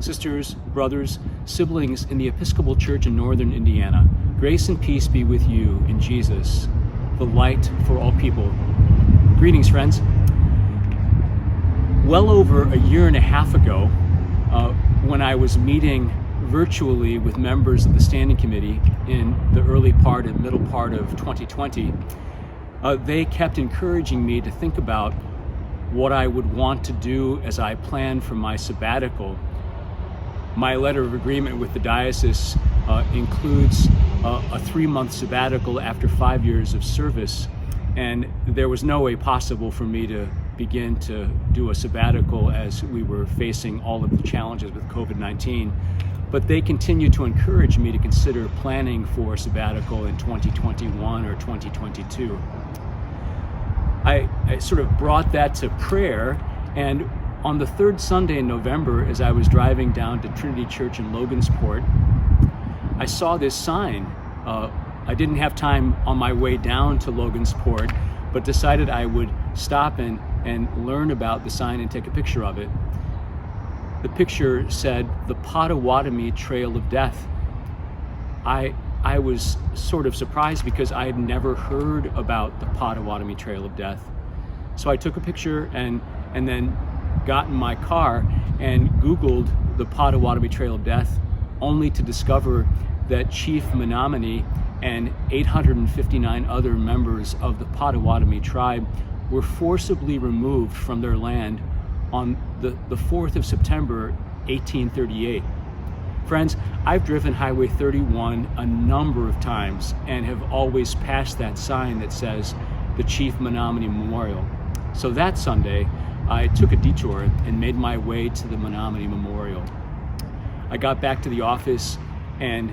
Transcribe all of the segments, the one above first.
sisters, brothers, siblings in the Episcopal Church in Northern Indiana. Grace and peace be with you in Jesus, the light for all people. Greetings, friends. Well over a year and a half ago, when I was meeting virtually with members of the Standing Committee in the early part and middle part of 2020, they kept encouraging me to think about what I would want to do as I planned for my sabbatical. My letter of agreement with the diocese includes a 3-month sabbatical after 5 years of service, and there was no way possible for me to begin to do a sabbatical as we were facing all of the challenges with COVID-19. But they continue to encourage me to consider planning for a sabbatical in 2021 or 2022. I sort of brought that to prayer, and on the third Sunday in November, as I was driving down to Trinity Church in Logansport, I saw this sign. I didn't have time on my way down to Logansport, but decided I would stop and learn about the sign and take a picture of it. The picture said, "The Potawatomi Trail of Death." I was sort of surprised because I had never heard about the Potawatomi Trail of Death. So I took a picture and then got in my car and Googled the Potawatomi Trail of Death, only to discover that Chief Menominee and 859 other members of the Potawatomi tribe were forcibly removed from their land on the 4th of September, 1838. Friends, I've driven Highway 31 a number of times and have always passed that sign that says the Chief Menominee Memorial. So that Sunday, I took a detour and made my way to the Menominee Memorial. I got back to the office and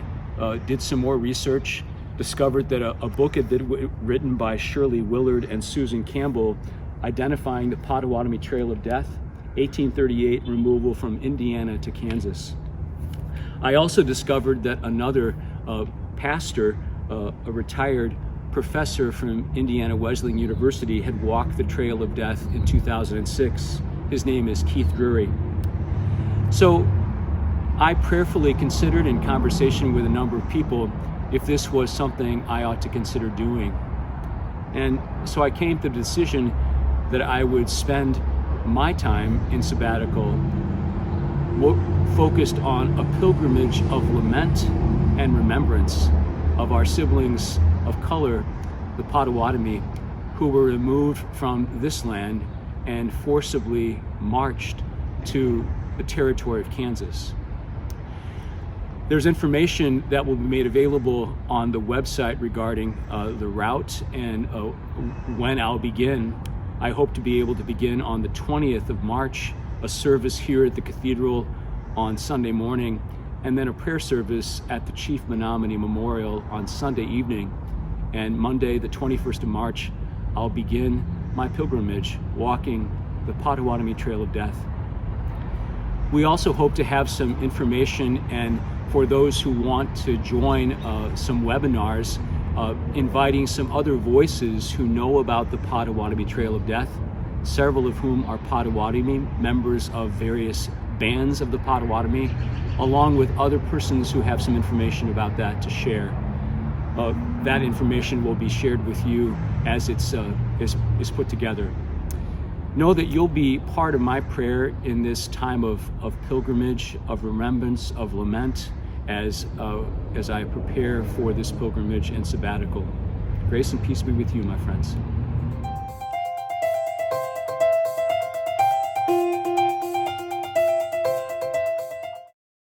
did some more research, discovered that a book had been written by Shirley Willard and Susan Campbell identifying the Potawatomi Trail of Death, 1838 removal from Indiana to Kansas. I also discovered that another pastor, a retired professor from Indiana Wesleyan University, had walked the Trail of Death in 2006. His name is Keith Drury. So I prayerfully considered, in conversation with a number of people, if this was something I ought to consider doing. And so I came to the decision that I would spend my time in sabbatical focused on a pilgrimage of lament and remembrance of our siblings of color, the Potawatomi, who were removed from this land and forcibly marched to the territory of Kansas. There's information that will be made available on the website regarding the route and when I'll begin. I hope to be able to begin on the 20th of March, a service here at the cathedral on Sunday morning, and then a prayer service at the Chief Menominee Memorial on Sunday evening. And Monday, the 21st of March, I'll begin my pilgrimage walking the Potawatomi Trail of Death. We also hope to have some information, and for those who want to join some webinars, inviting some other voices who know about the Potawatomi Trail of Death, several of whom are Potawatomi, members of various bands of the Potawatomi, along with other persons who have some information about that to share. That information will be shared with you as it's is put together. Know that you'll be part of my prayer in this time of pilgrimage, of remembrance, of lament, as I prepare for this pilgrimage and sabbatical. Grace and peace be with you, my friends.